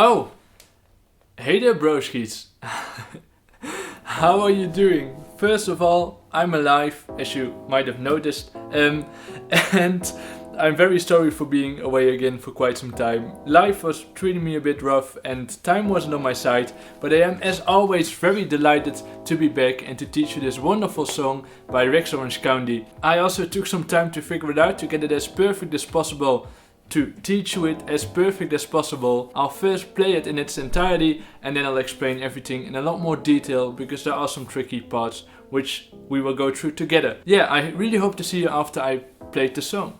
Oh, hey there, broskies. How are you doing? First of all, I'm alive, as you might have noticed, and I'm very sorry for being away again for quite some time. Life was treating me a bit rough and time wasn't on my side, but I am as always very delighted to be back and to teach you this wonderful song by Rex Orange County. I also took some time to figure it out to get it as perfect as possible, to teach you it as perfect as possible. I'll first play it in its entirety and then I'll explain everything in a lot more detail because there are some tricky parts which we will go through together. Yeah, I really hope to see you after I played the song.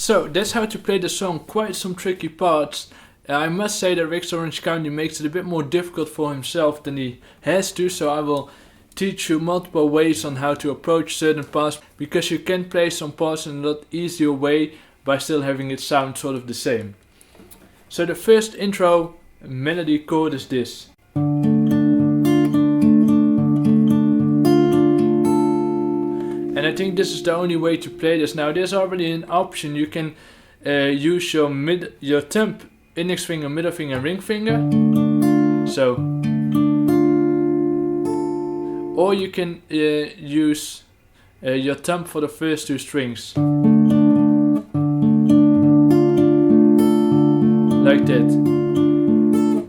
So that's how to play the song. Quite some tricky parts. I must say that Rick's Orange County makes it a bit more difficult for himself than he has to, so I will teach you multiple ways on how to approach certain parts, because you can play some parts in a lot easier way by still having it sound sort of the same. So the first intro melody chord is this. And I think this is the only way to play this. Now there's already an option. You can use your thumb, index finger, middle finger, ring finger. So, or you can use your thumb for the first two strings. Like that.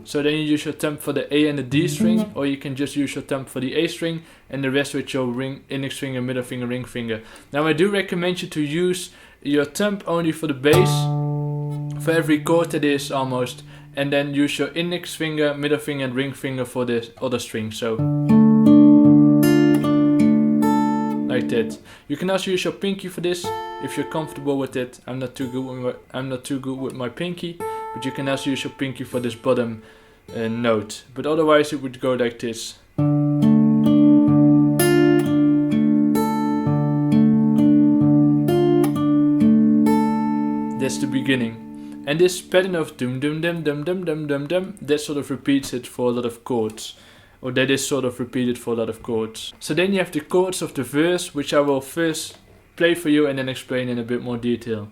So then you use your thumb for the A and the D string, or you can just use your thumb for the A string and the rest with your index finger, middle finger, ring finger. Now I do recommend you to use your thumb only for the bass, for every chord that is almost, and then use your index finger, middle finger and ring finger for the other string. So like that. You can also use your pinky for this if you're comfortable with it. I'm not too good with my pinky, but you can also use your pinky for this bottom note. But otherwise it would go like this. That's the beginning. And this pattern of dum dum dum dum dum dum dum dum, that sort of repeats it for a lot of chords. Or that is sort of repeated for a lot of chords. So then you have the chords of the verse, which I will first play for you and then explain in a bit more detail.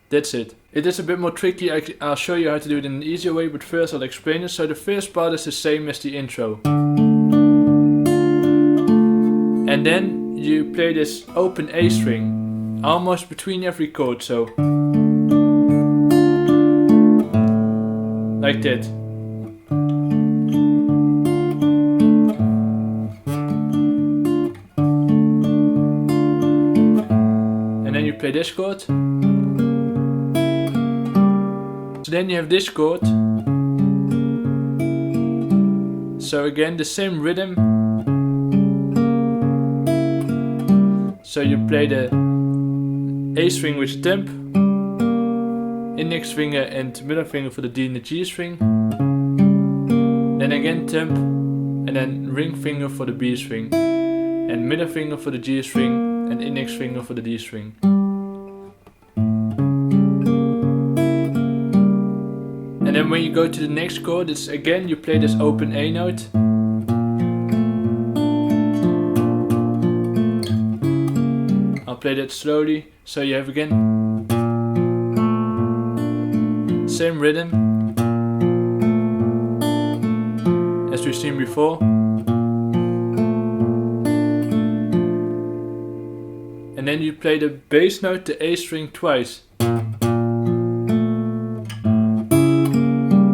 That's it. It is a bit more tricky. I'll show you how to do it in an easier way, but first I'll explain it. So the first part is the same as the intro. And then you play this open A string, almost between every chord, so like that. And then you play this chord. So then you have this chord. So again the same rhythm. So you play the A string with the thumb, index finger and middle finger for the D and the G string, then again thumb, and then ring finger for the B string, and middle finger for the G string, and index finger for the D string. And then when you go to the next chord, it's again you play this open A note. I'll play that slowly, so you have again same rhythm as we've seen before. And then you play the bass note, the A string, twice.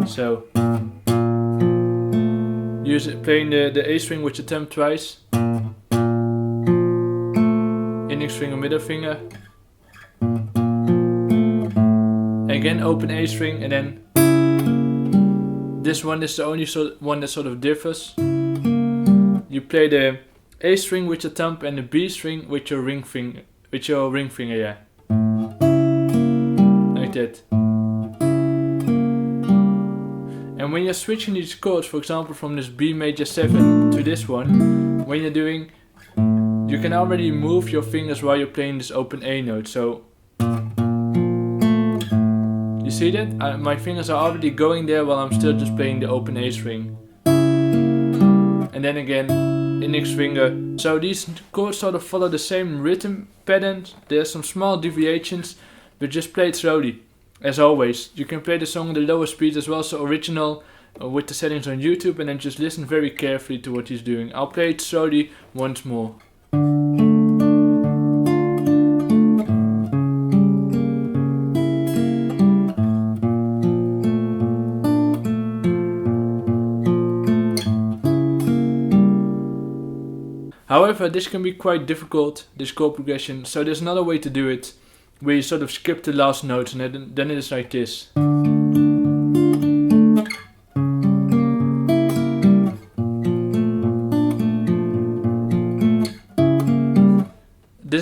So playing the A string with the thumb twice, index finger, middle finger, again open A string, and then this one is the only one that sort of differs. You play the A string with your thumb and the B string with your ring finger, yeah, like that. And when you're switching these chords, for example from this B major 7 to this one, when you're doing, you can already move your fingers while you're playing this open A note. So you see that? My fingers are already going there while I'm still just playing the open A string. And then again, index finger. So these chords sort of follow the same rhythm pattern. There's some small deviations, but just play it slowly. As always, you can play the song at the lower speed as well, so original with the settings on YouTube, and then just listen very carefully to what he's doing. I'll play it slowly once more. However, this can be quite difficult, this chord progression, so there's another way to do it, where you sort of skip the last notes, and then it is like this.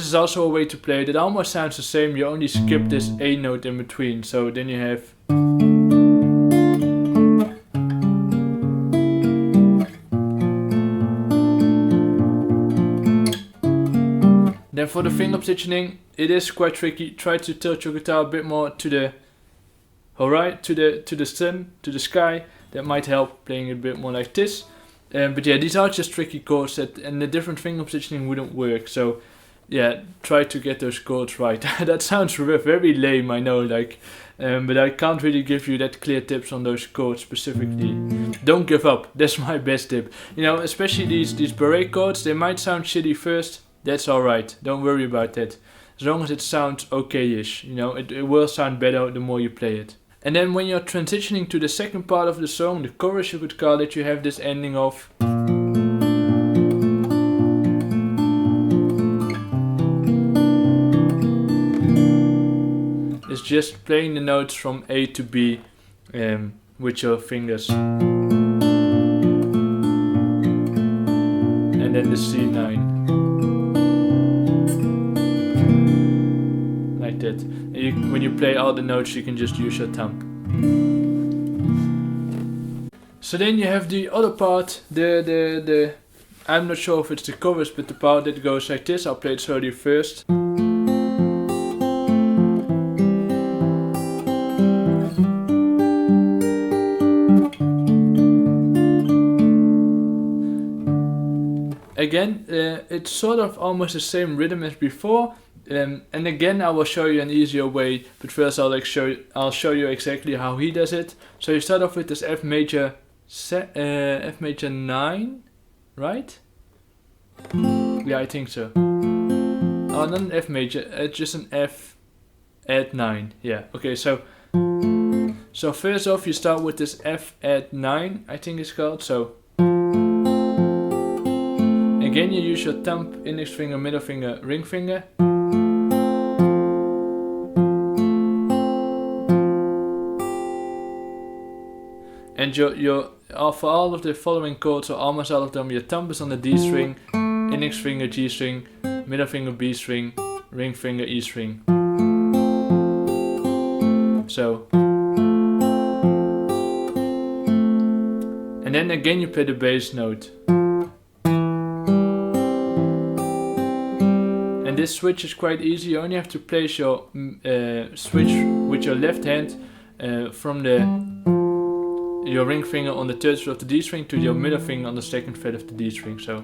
is also a way to play it. It almost sounds the same, you only skip this A note in between. So then you have... Then for the finger positioning, it is quite tricky. Try to tilt your guitar a bit more to the to the sun, to the sky. That might help, playing it a bit more like this. But yeah, these are just tricky chords and the different finger positioning wouldn't work. So yeah, try to get those chords right. That sounds very lame, I know, like, but I can't really give you that clear tips on those chords specifically. Don't give up. That's my best tip. You know, especially these barré chords, they might sound shitty first. That's alright. Don't worry about that. As long as it sounds okay-ish, you know, it will sound better the more you play it. And then when you're transitioning to the second part of the song, the chorus you could call it, you have this ending of... It's just playing the notes from A to B with your fingers. And then the C9. Like that. And when you play all the notes, you can just use your thumb. So then you have the other part, the I'm not sure if it's the chorus, but the part that goes like this. I'll play it slowly first. Again, it's sort of almost the same rhythm as before. And again, I will show you an easier way, but first I'll show you exactly how he does it. So you start off with this F major 9, right? Yeah, I think so. Oh, not an F major, it's just an F add 9. Yeah, okay, so first off you start with this F add 9, I think it's called. So again you use your thumb, index finger, middle finger, ring finger. And for all of the following chords, or almost all of them, your thumb is on the D string, index finger G string, middle finger B string, ring finger E string. So. And then again you play the bass note. And this switch is quite easy, you only have to place your switch with your left hand from your ring finger on the third fret of the D string to your middle finger on the second fret of the D string, so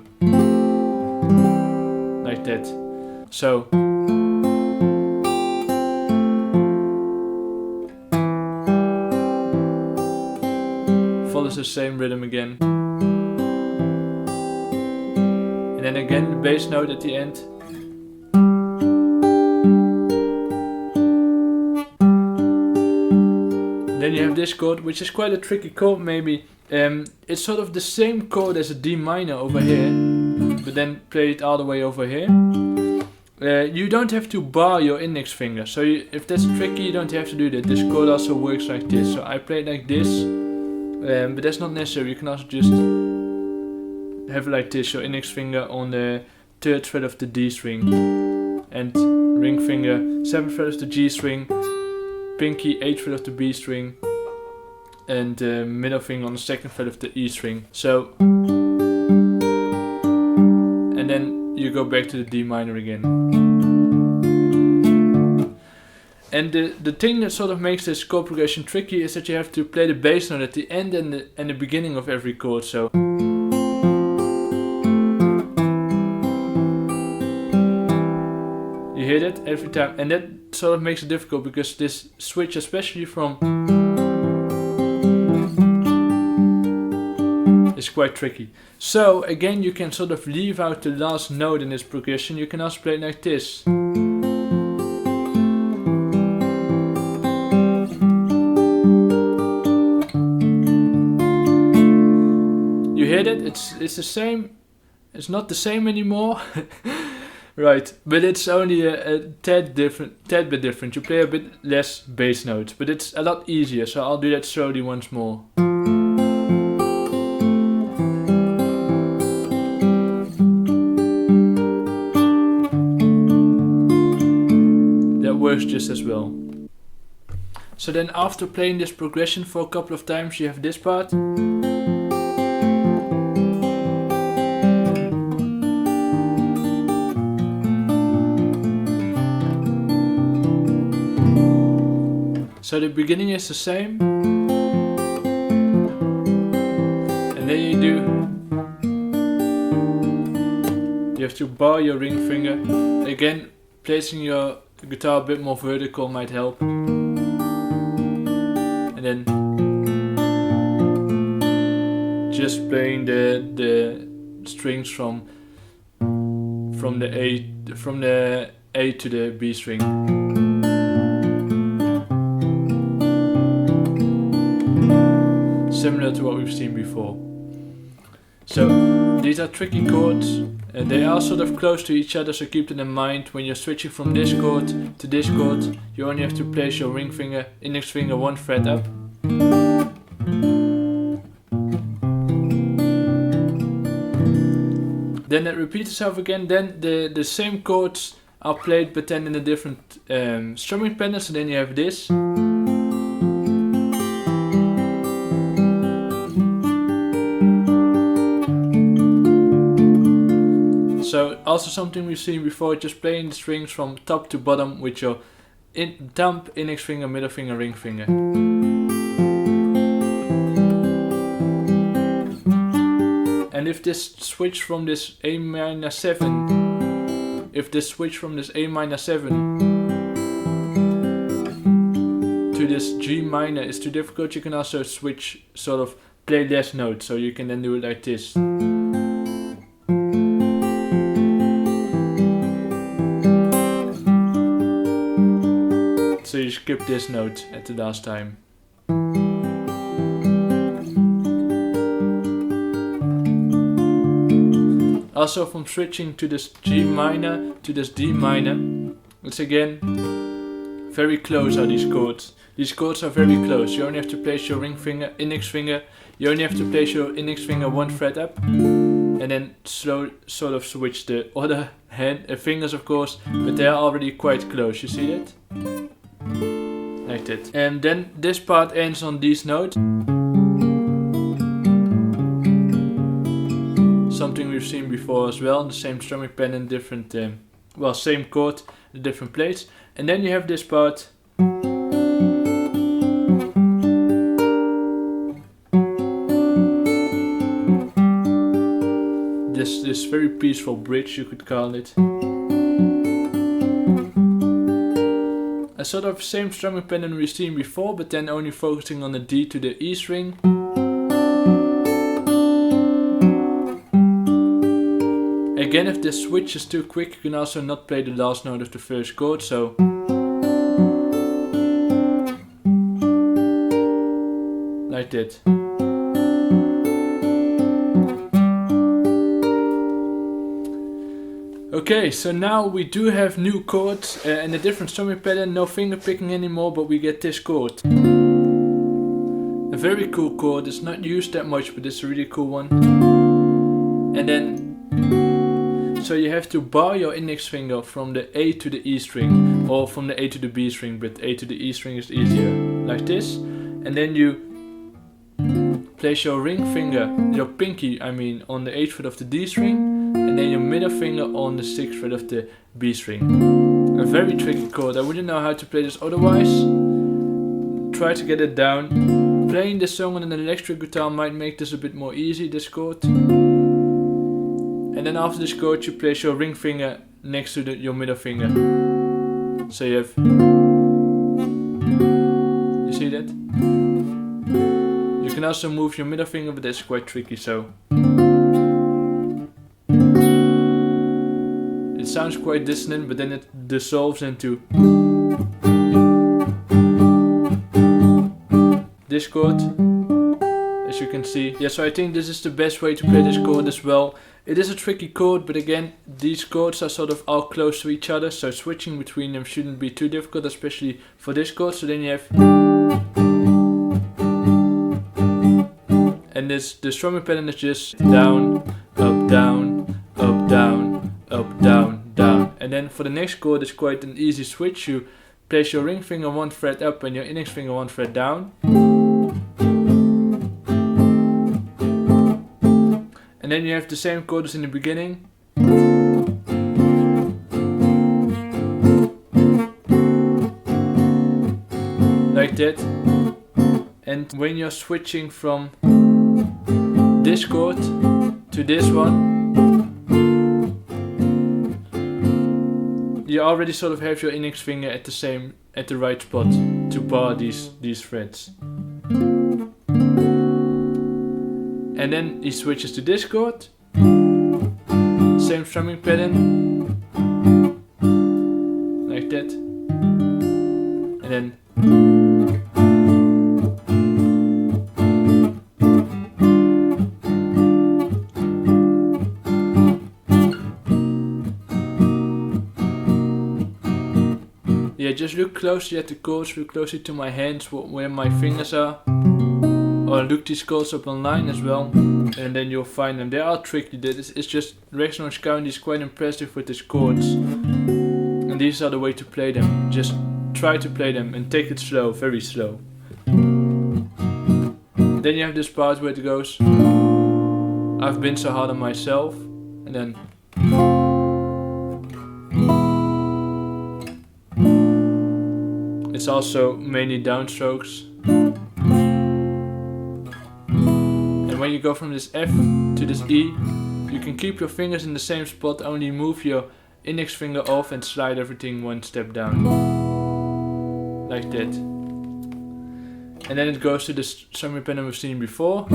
like that. So follows the same rhythm again, and then again the bass note at the end. Then you have this chord, which is quite a tricky chord maybe. It's sort of the same chord as a D minor over here, but then play it all the way over here. You don't have to bar your index finger, so if that's tricky you don't have to do that. This chord also works like this, so I play it like this, but that's not necessary. You can also just have it like this, your index finger on the third fret of the D string, and ring finger 7th fret of the G string, pinky 8th fret of the B string, and middle finger on the 2nd fret of the E string. So, and then you go back to the D minor again. And the thing that sort of makes this chord progression tricky is that you have to play the bass note at the end and the beginning of every chord. So. You hear that every time, and that sort of makes it difficult because this switch, especially from, is quite tricky. So again, you can sort of leave out the last note in this progression. You can also play it like this. You hear that? It's the same. It's not the same anymore. Right, but it's only a tad bit different. You play a bit less bass notes, but it's a lot easier, so I'll do that slowly once more. works just as well. So then after playing this progression for a couple of times, you have this part. So the beginning is the same. And then you have to bar your ring finger. Again, placing your guitar a bit more vertical might help. And then just playing the strings from the A to the B string. Similar to what we've seen before. So these are tricky chords. They are sort of close to each other, so keep that in mind. When you're switching from this chord to this chord, you only have to place your ring finger, index finger 1 fret up. Then it repeats itself again. Then the same chords are played, but then in a different strumming pattern. So then you have this. So also something we've seen before, just playing the strings from top to bottom with your thumb, index finger, middle finger, ring finger. And if this switch from this A minor 7, to this G minor is too difficult, you can also switch, sort of play less notes, so you can then do it like this. So you skip this note at the last time. Also from switching to this G minor to this D minor, it's again very close are these chords. These chords are very close. You only have to place your ring finger, index finger, you only have to place your index finger 1 fret up, and then sort of switch the other fingers of course, but they are already quite close, you see that? Like that. And then this part ends on these notes. Something we've seen before as well, the same strumming pattern, different, same chord, different plates. And then you have this part. This very peaceful bridge, you could call it. A sort of same strumming pattern we've seen before, but then only focusing on the D to the E string. Again, if this switch is too quick, you can also not play the last note of the first chord, so like that. Okay, so now we do have new chords and a different strumming pattern, no finger picking anymore, but we get this chord. A very cool chord, it's not used that much, but it's a really cool one. And then, so you have to bar your index finger from the A to the E string, or from the A to the B string, but A to the E string is easier, like this. And then you place your ring finger, your pinky on the 8th fret of the D string, and then your middle finger on the 6th fret of the B string. A very tricky chord, I wouldn't know how to play this otherwise. Try to get it down. Playing this song on an electric guitar might make this a bit more easy, this chord. And then after this chord you place your ring finger next to your middle finger. So you have... You see that? You can also move your middle finger, but that's quite tricky, so... It sounds quite dissonant, but then it dissolves into this chord, as you can see. Yeah, so I think this is the best way to play this chord as well. It is a tricky chord, but again, these chords are sort of all close to each other, so switching between them shouldn't be too difficult, especially for this chord. So then you have... And the strumming pattern is just down, up, down, up, down, up, down, down. And then for the next chord it's quite an easy switch. You place your ring finger 1 fret up and your index finger 1 fret down. And then you have the same chord as in the beginning. Like that. And when you're switching from this chord to this one, you already sort of have your index finger at the right spot to bar these frets. And then he switches to this chord, same strumming pattern, like that, and then yeah, just look closely at the chords, look closely to my hands, where my fingers are. Or look these chords up online as well, and then you'll find them. They are tricky. It's just Rex Orange County is quite impressive with his chords. And these are the way to play them. Just try to play them and take it slow, very slow. Then you have this part where it goes, I've been so hard on myself, and then it's also mainly downstrokes. And when you go from this F to this E, you can keep your fingers in the same spot, only move your index finger off and slide everything 1 step down. Like that. And then it goes to the strumming pattern we've seen before.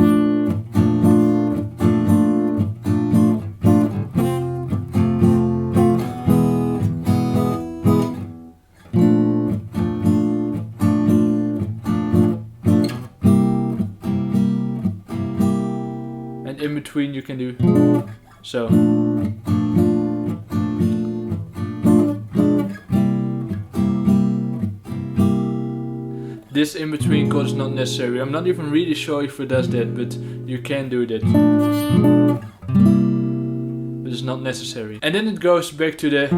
And in between you can do so. This in between chord is not necessary. I'm not even really sure if it does that, but you can do that. But it's not necessary. And then it goes back to the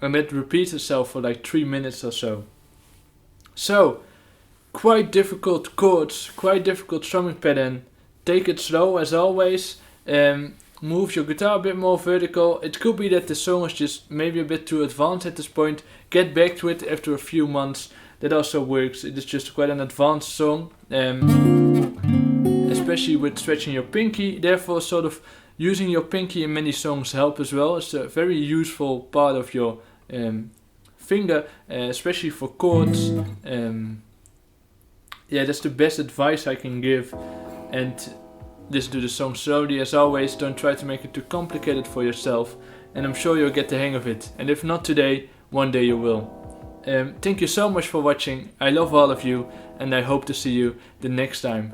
and it repeats itself for like 3 minutes or so. So, quite difficult chords, quite difficult strumming pattern. Take it slow as always. Move your guitar a bit more vertical. It could be that the song is just maybe a bit too advanced at this point. Get back to it after a few months. That also works. It is just quite an advanced song. Especially with stretching your pinky. Therefore, sort of using your pinky in many songs help as well. It's a very useful part of your finger, especially for chords. Yeah, that's the best advice I can give. And listen to the song slowly as always. Don't try to make it too complicated for yourself. And I'm sure you'll get the hang of it. And if not today, one day you will. Thank you so much for watching. I love all of you. And I hope to see you the next time.